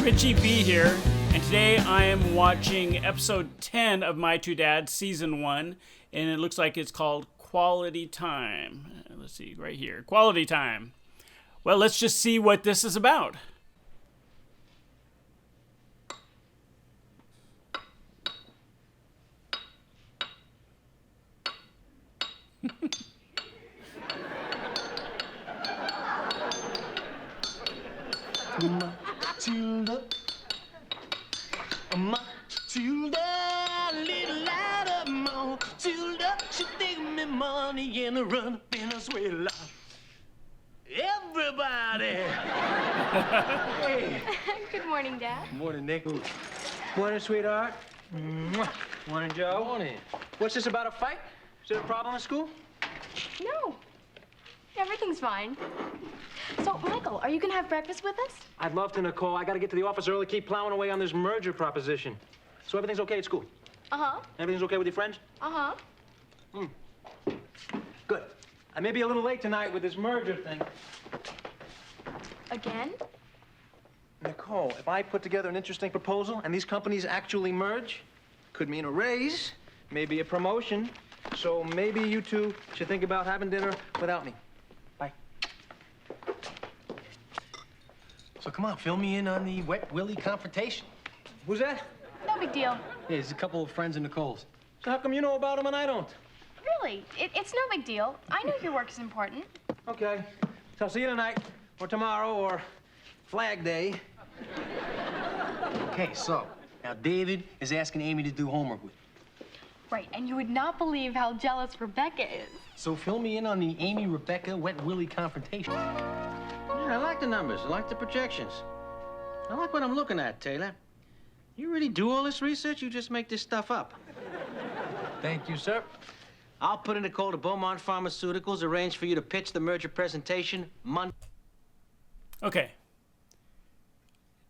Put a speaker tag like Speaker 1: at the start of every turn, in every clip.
Speaker 1: RichieV here, and today I am watching episode 10 of My Two Dads, season 1, and it looks like it's called Quality Time. Let's see, right here, Quality Time. Well, let's just see what this is about.
Speaker 2: Matilda, Matilda, little light of Matilda, she take me money and run Venezuela. Everybody! Hey.
Speaker 3: Good morning, Dad.
Speaker 2: Morning, Nick.
Speaker 4: Morning, sweetheart. Morning, Joe.
Speaker 2: Morning.
Speaker 4: What's this about a fight? Is there a problem in school?
Speaker 3: No. Everything's fine. So, Michael, are you gonna have breakfast with us?
Speaker 4: I'd love to, Nicole. I gotta get to the office early, keep plowing away on this merger proposition. So everything's okay at school?
Speaker 3: Uh-huh.
Speaker 4: Everything's okay with your friends?
Speaker 3: Uh-huh.
Speaker 4: Good. I may be a little late tonight with this merger thing.
Speaker 3: Again?
Speaker 4: Nicole, if I put together an interesting proposal and these companies actually merge, could mean a raise, maybe a promotion. So maybe you two should think about having dinner without me. Bye.
Speaker 2: So come on, fill me in on the Wet Willie confrontation.
Speaker 4: Who's that?
Speaker 3: No big deal.
Speaker 2: Yeah, there's a couple of friends of Nicole's.
Speaker 4: So how come you know about them and I don't?
Speaker 3: Really, it's no big deal. I know your work is important.
Speaker 4: Okay. So I'll see you tonight, or tomorrow, or Flag Day.
Speaker 2: Okay, so now David is asking Amy to do homework with.
Speaker 3: Right, and you would not believe how jealous Rebecca is.
Speaker 2: So fill me in on the Amy-Rebecca Wet Willie confrontation.
Speaker 5: Yeah, I like the numbers. I like the projections. I like what I'm looking at, Taylor. You really do all this research? You just make this stuff up?
Speaker 4: Thank you, sir.
Speaker 5: I'll put in a call to Beaumont Pharmaceuticals, arrange for you to pitch the merger presentation Monday.
Speaker 1: Okay.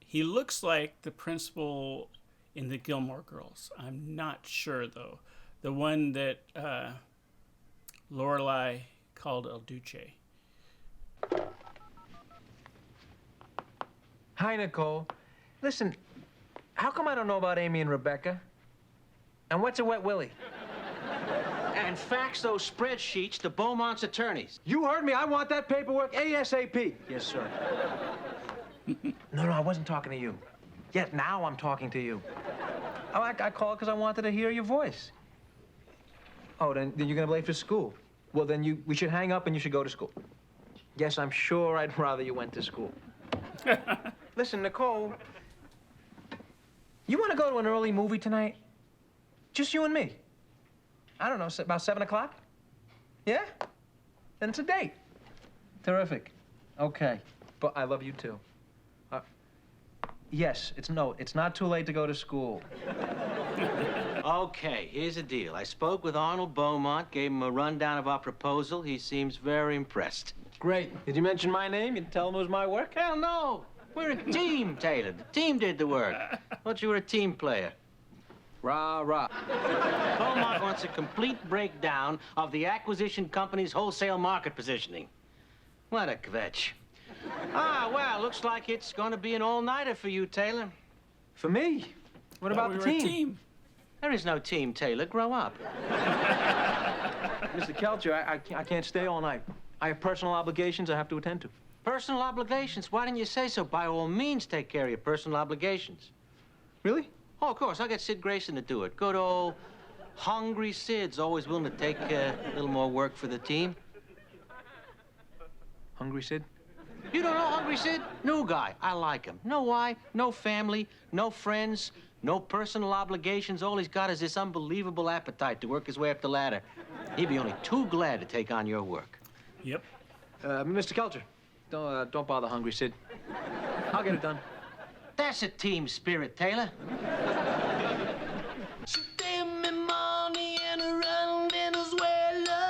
Speaker 1: He looks like the principal in the Gilmore Girls. I'm not sure, though. The one that Lorelai called El Duce.
Speaker 4: Hi, Nicole. Listen, how come I don't know about Amy and Rebecca? And what's a Wet Willie?
Speaker 5: And fax those spreadsheets to Beaumont's attorneys.
Speaker 4: You heard me. I want that paperwork ASAP. Yes, sir. No, I wasn't talking to you. Yet now I'm talking to you. Oh, I called because I wanted to hear your voice. Oh, then you're gonna be late for school. Well, then we should hang up and you should go to school. Yes, I'm sure I'd rather you went to school. Listen, Nicole, you want to go to an early movie tonight? Just you and me. I don't know, about 7 o'clock? Yeah? Then it's a date. Terrific. Okay. But I love you too. Yes, it's not too late to go to school.
Speaker 5: Okay, here's the deal. I spoke with Arnold Beaumont, gave him a rundown of our proposal. He seems very impressed.
Speaker 4: Great. Did you mention my name? You tell him it was my work?
Speaker 5: Hell no. We're a team, Taylor. The team did the work. Thought you were a team player.
Speaker 4: Rah, rah.
Speaker 5: Beaumont wants a complete breakdown of the acquisition company's wholesale market positioning. What a kvetch. Well, looks like it's going to be an all-nighter for you, Taylor.
Speaker 4: For me? What about the team?
Speaker 5: There is no team, Taylor. Grow up.
Speaker 4: Mr. Kelcher, I can't stay all night. I have personal obligations I have to attend to.
Speaker 5: Personal obligations? Why didn't you say so? By all means, take care of your personal obligations.
Speaker 4: Really?
Speaker 5: Oh, of course. I'll get Sid Grayson to do it. Good old Hungry Sid's always willing to take a little more work for the team.
Speaker 4: Hungry Sid?
Speaker 5: You don't know Hungry Sid? New guy. I like him. Know why? No family, no friends, no personal obligations. All he's got is this unbelievable appetite to work his way up the ladder. He'd be only too glad to take on your work.
Speaker 1: Yep.
Speaker 4: Mr. Kelcher, don't bother Hungry Sid. I'll get it done.
Speaker 5: That's a team spirit, Taylor.
Speaker 2: She gave me money and run Venezuela.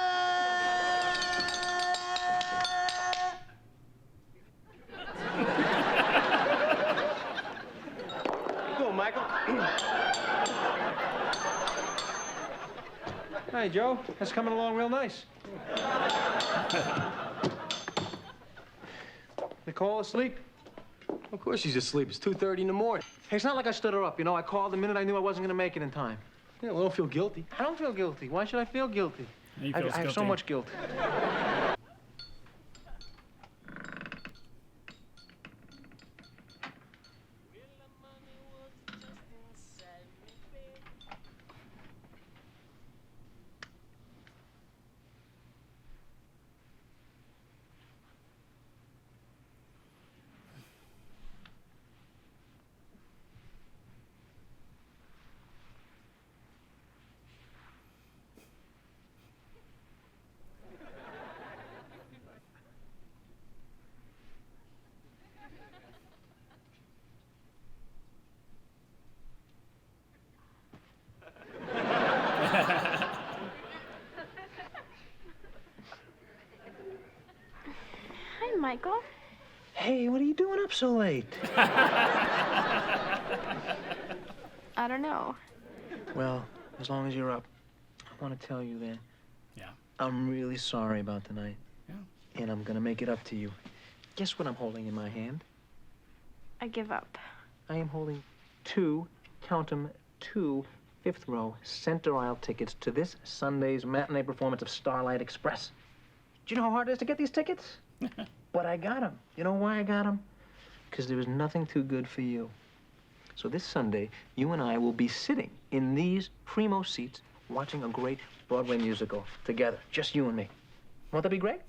Speaker 4: Go, Michael. Hey, Joe. That's coming along real nice. Nicole asleep?
Speaker 5: Of course she's asleep. It's 2:30 in the morning.
Speaker 4: Hey, it's not like I stood her up, you know. I called the minute I knew I wasn't gonna make it in time.
Speaker 5: Yeah, well, don't feel guilty.
Speaker 4: I don't feel guilty. Why should I feel guilty?
Speaker 1: He
Speaker 4: I
Speaker 1: feels
Speaker 4: have so
Speaker 1: guilty.
Speaker 4: much guilt.
Speaker 3: Hi, Michael.
Speaker 4: Hey, what are you doing up so late?
Speaker 3: I don't know.
Speaker 4: Well, as long as you're up, I want to tell you that
Speaker 1: Yeah.
Speaker 4: I'm really sorry about tonight.
Speaker 1: Yeah.
Speaker 4: And I'm gonna make it up to you. Guess what I'm holding in my hand?
Speaker 3: I give up.
Speaker 4: I am holding two, count 'em, two fifth row center aisle tickets to this Sunday's matinee performance of Starlight Express. Do you know how hard it is to get these tickets? But I got them. You know why I got them? Because there was nothing too good for you. So this Sunday, you and I will be sitting in these primo seats watching a great Broadway musical together. Just you and me. Won't that be great?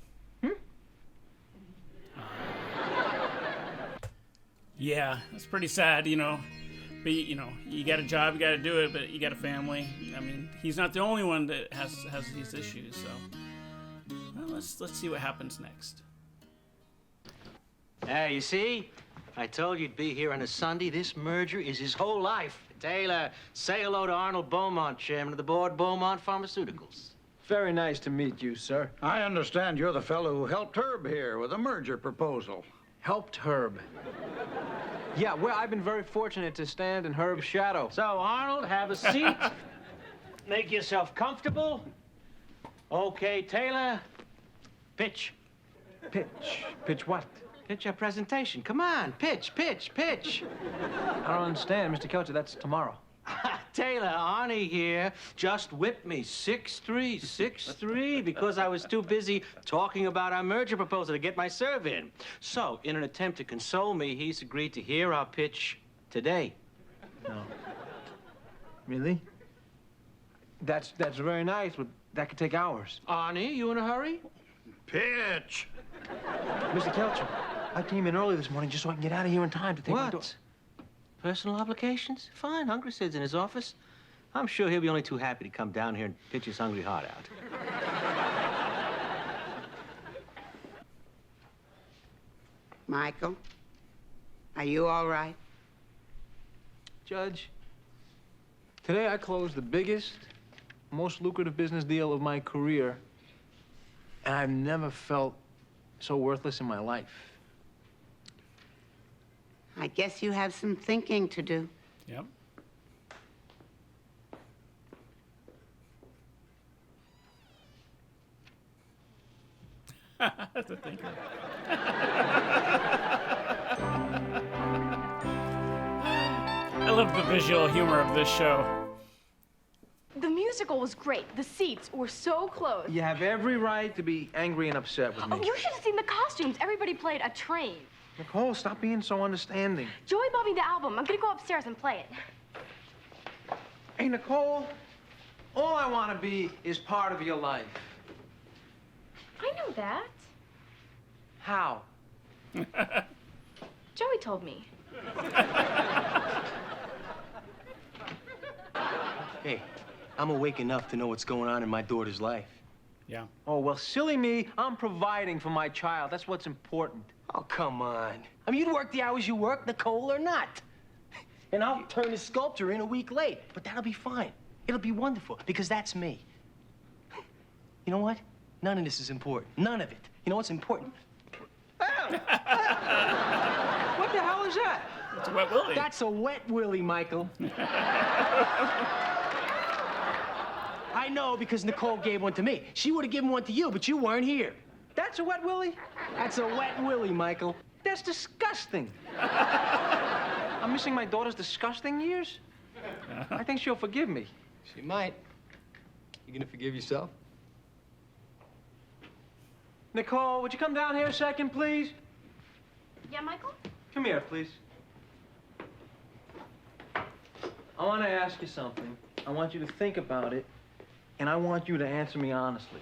Speaker 1: Yeah, it's pretty sad, you know. But you got a job, you got to do it, but you got a family. I mean, he's not the only one that has these issues. So, well, let's see what happens next.
Speaker 5: Hey, you see? I told you you'd be here on a Sunday. This merger is his whole life. Taylor, say hello to Arnold Beaumont, chairman of the board, Beaumont Pharmaceuticals.
Speaker 4: Very nice to meet you, sir.
Speaker 6: I understand you're the fellow who helped Herb here with a merger proposal.
Speaker 4: Helped Herb. Yeah, well, I've been very fortunate to stand in Herb's shadow.
Speaker 5: So, Arnold, have a seat. Make yourself comfortable. Okay, Taylor, pitch.
Speaker 4: Pitch. Pitch what?
Speaker 5: Pitch your presentation. Come on, pitch.
Speaker 4: I don't understand, Mr. Kelcher. That's tomorrow.
Speaker 5: Taylor, Arnie here just whipped me 6'3", because I was too busy talking about our merger proposal to get my serve in. So, in an attempt to console me, he's agreed to hear our pitch today.
Speaker 4: No. Really? That's very nice, but that could take hours.
Speaker 5: Arnie, you in a hurry?
Speaker 6: Pitch!
Speaker 4: Mr. Kelcher, I came in early this morning just so I can get out of here in time to take my
Speaker 5: What? Personal obligations? Fine, Hungry Sid's in his office. I'm sure he'll be only too happy to come down here and pitch his hungry heart out.
Speaker 7: Michael, are you all right?
Speaker 4: Judge, today I closed the biggest, most lucrative business deal of my career, and I've never felt so worthless in my life.
Speaker 7: I guess you have some thinking to do.
Speaker 1: Yep. That's a thinker. I love the visual humor of this show.
Speaker 3: The musical was great. The seats were so close.
Speaker 4: You have every right to be angry and upset with me.
Speaker 3: Oh, you should have seen the costumes. Everybody played a train.
Speaker 4: Nicole, stop being so understanding.
Speaker 3: Joey bought me the album. I'm gonna go upstairs and play it.
Speaker 4: Hey, Nicole, all I want to be is part of your life.
Speaker 3: I know that.
Speaker 4: How?
Speaker 3: Joey told me.
Speaker 5: Hey, I'm awake enough to know what's going on in my daughter's life.
Speaker 1: Yeah.
Speaker 4: Oh, well, silly me. I'm providing for my child. That's what's important.
Speaker 5: Oh, come on. I mean, you'd work the hours you work, Nicole, or not. And I'll turn the sculpture in a week late, but that'll be fine. It'll be wonderful, because that's me. You know what? None of this is important. None of it. You know what's important?
Speaker 4: What the hell is that?
Speaker 1: It's a wet willy.
Speaker 5: That's a wet willy, Michael. I know, because Nicole gave one to me. She would have given one to you, but you weren't here.
Speaker 4: That's a wet willy?
Speaker 5: That's a wet willy, Michael.
Speaker 4: That's disgusting. I'm missing my daughter's disgusting years? I think she'll forgive me.
Speaker 8: She might. You gonna forgive yourself?
Speaker 4: Nicole, would you come down here a second, please?
Speaker 3: Yeah, Michael?
Speaker 4: Come here, please. I want to ask you something. I want you to think about it, and I want you to answer me honestly.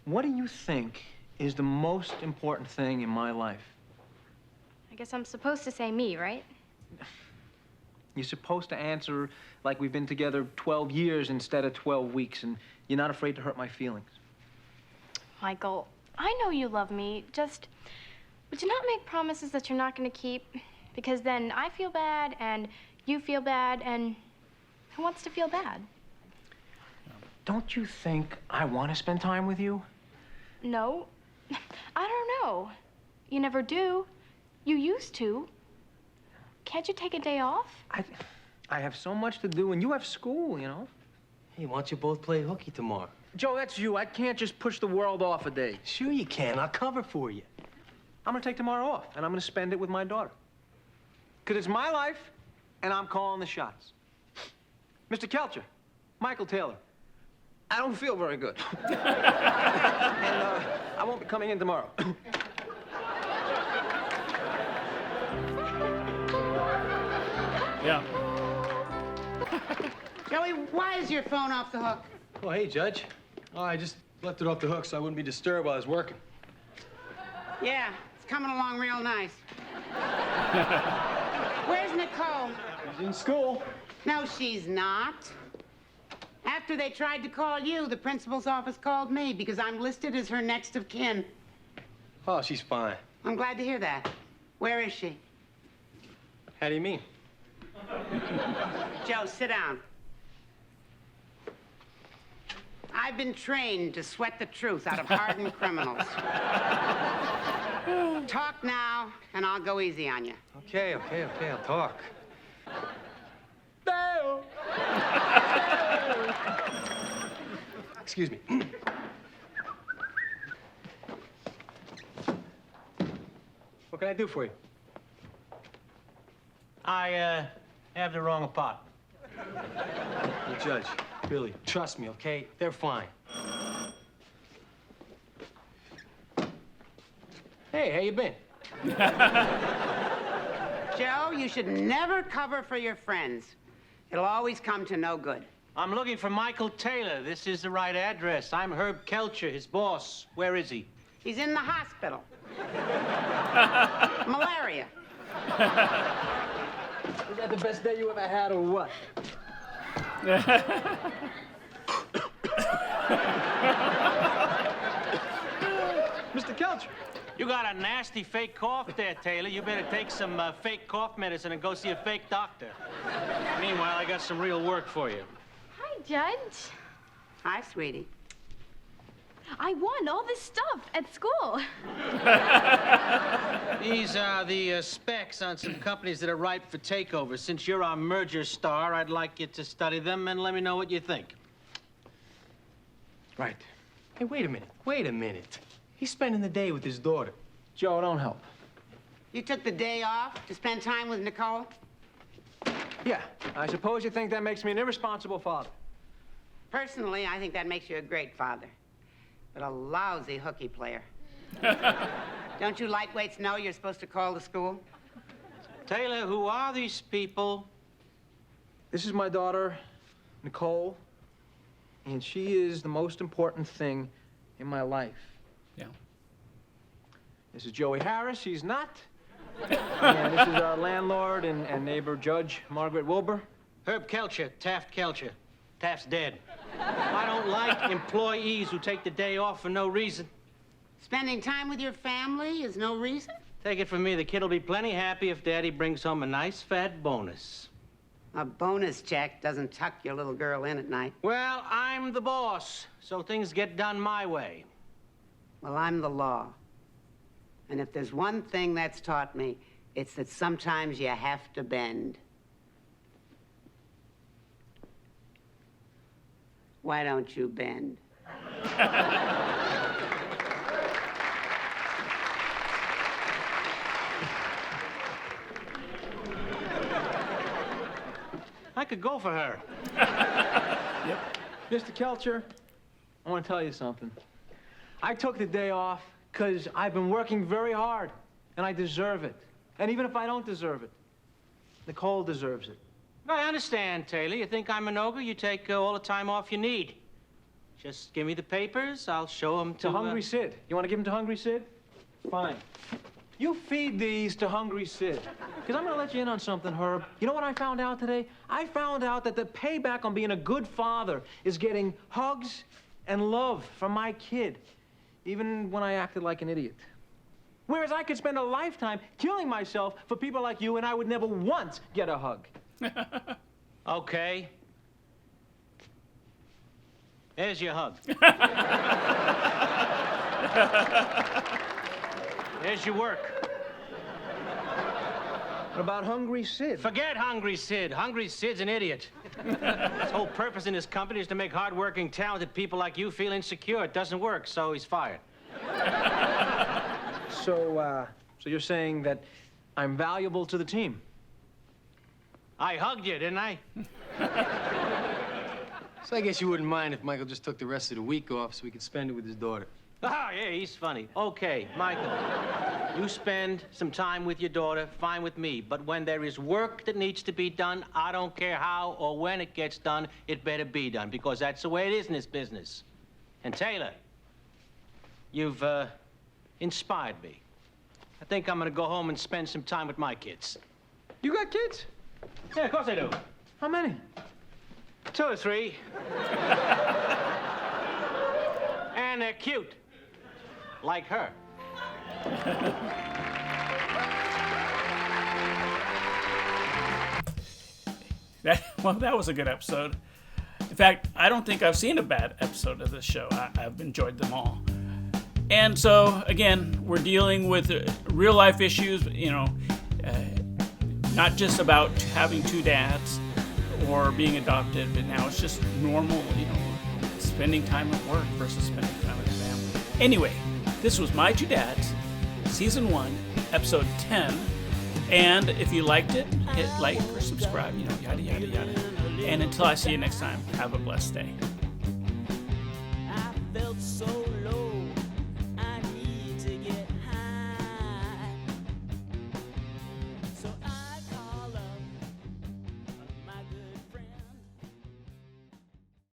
Speaker 4: What do you think is the most important thing in my life?
Speaker 3: I guess I'm supposed to say me, right?
Speaker 4: You're supposed to answer like we've been together 12 years instead of 12 weeks, and you're not afraid to hurt my feelings.
Speaker 3: Michael, I know you love me. Just, would you not make promises that you're not going to keep? Because then I feel bad, and you feel bad, and who wants to feel bad?
Speaker 4: Don't you think I want to spend time with you?
Speaker 3: No. I don't know. You never do. You used to. Can't you take a day off?
Speaker 4: I have so much to do, and you have school, you know?
Speaker 8: Hey, why don't you both play hooky tomorrow?
Speaker 4: Joe, that's you. I can't just push the world off a day.
Speaker 8: Sure you can. I'll cover for you.
Speaker 4: I'm gonna take tomorrow off, and I'm gonna spend it with my daughter. Because it's my life, and I'm calling the shots. Mr. Kelcher, Michael Taylor, I don't feel very good. And I won't be coming in tomorrow.
Speaker 1: Yeah.
Speaker 7: Joey, why is your phone off the hook?
Speaker 8: Oh, hey, Judge. Oh, I just left it off the hook so I wouldn't be disturbed while I was working.
Speaker 7: Yeah, it's coming along real nice. Where's Nicole?
Speaker 8: She's in school.
Speaker 7: No, she's not. After they tried to call you, the principal's office called me because I'm listed as her next of kin.
Speaker 8: Oh, she's fine.
Speaker 7: I'm glad to hear that. Where is she?
Speaker 8: How do you mean?
Speaker 7: Joe, sit down. I've been trained to sweat the truth out of hardened criminals. Talk now, and I'll go easy on you.
Speaker 8: Okay, I'll talk. Excuse me. What can I do for you?
Speaker 5: I have the wrong apartment.
Speaker 8: Hey, Judge, Billy, trust me, okay? They're fine. Hey, how you been?
Speaker 7: Joe, you should never cover for your friends. It'll always come to no good.
Speaker 5: I'm looking for Michael Taylor. This is the right address. I'm Herb Kelcher, his boss. Where is he?
Speaker 7: He's in the hospital. Malaria.
Speaker 4: Is that the best day you ever had, or what? Mr. Kelcher.
Speaker 5: You got a nasty fake cough there, Taylor. You better take some fake cough medicine and go see a fake doctor. Meanwhile, I got some real work for you.
Speaker 3: Hi, Judge.
Speaker 7: Hi, sweetie.
Speaker 3: I won all this stuff at school.
Speaker 5: These are the specs on some companies that are ripe for takeover. Since you're our merger star, I'd like you to study them and let me know what you think.
Speaker 8: Right. Hey, wait a minute. He's spending the day with his daughter.
Speaker 4: Joe, don't help.
Speaker 7: You took the day off to spend time with Nicole?
Speaker 4: Yeah, I suppose you think that makes me an irresponsible father.
Speaker 7: Personally, I think that makes you a great father, but a lousy hooky player. Don't you lightweights know you're supposed to call the school?
Speaker 5: Taylor, who are these people?
Speaker 4: This is my daughter, Nicole, and she is the most important thing in my life.
Speaker 1: Yeah.
Speaker 4: This is Joey Harris. She's not. And this is our landlord and neighbor, Judge Margaret Wilbur.
Speaker 5: Herb Kelcher, Taft Kelcher. Taft's dead. I don't like employees who take the day off for no reason.
Speaker 7: Spending time with your family is no reason?
Speaker 5: Take it from me, the kid'll be plenty happy if Daddy brings home a nice fat bonus.
Speaker 7: A bonus check doesn't tuck your little girl in at night.
Speaker 5: Well, I'm the boss, so things get done my way.
Speaker 7: Well, I'm the law. And if there's one thing that's taught me, it's that sometimes you have to bend. Why don't you bend?
Speaker 5: I could go for her.
Speaker 4: Mr. Kelcher, I want to tell you something. I took the day off because I've been working very hard, and I deserve it. And even if I don't deserve it, Nicole deserves it.
Speaker 5: I understand, Taylor. You think I'm an ogre? You take all the time off you need. Just give me the papers. I'll show them
Speaker 4: To Hungry Sid. You want to give them to Hungry Sid? Fine. You feed these to Hungry Sid. Because I'm going to let you in on something, Herb. You know what I found out today? I found out that the payback on being a good father is getting hugs and love from my kid, even when I acted like an idiot. Whereas I could spend a lifetime killing myself for people like you, and I would never once get a hug.
Speaker 5: Okay. There's your hug. There's your work.
Speaker 4: What about Hungry Sid?
Speaker 5: Forget Hungry Sid. Hungry Sid's an idiot. His whole purpose in this company is to make hardworking, talented people like you feel insecure. It doesn't work, so he's fired.
Speaker 4: So you're saying that I'm valuable to the team?
Speaker 5: I hugged you, didn't I?
Speaker 8: So I guess you wouldn't mind if Michael just took the rest of the week off so we could spend it with his daughter.
Speaker 5: Oh, yeah, he's funny. Okay, Michael, you spend some time with your daughter, fine with me. But when there is work that needs to be done, I don't care how or when it gets done, it better be done, because that's the way it is in this business. And Taylor, you've inspired me. I think I'm gonna go home and spend some time with my kids.
Speaker 4: You got kids?
Speaker 5: Yeah, of course I do.
Speaker 4: How many?
Speaker 5: 2 or 3. And they're cute. Like her.
Speaker 1: That was a good episode. In fact, I don't think I've seen a bad episode of this show. I've enjoyed them all. And so, again, we're dealing with real life issues, not just about having 2 dads or being adopted, but now it's just normal, spending time at work versus spending time with the family. Anyway, this was My 2 Dads, Season 1, Episode 10. And if you liked it, hit like or subscribe, yada, yada, yada. And until I see you next time, have a blessed day.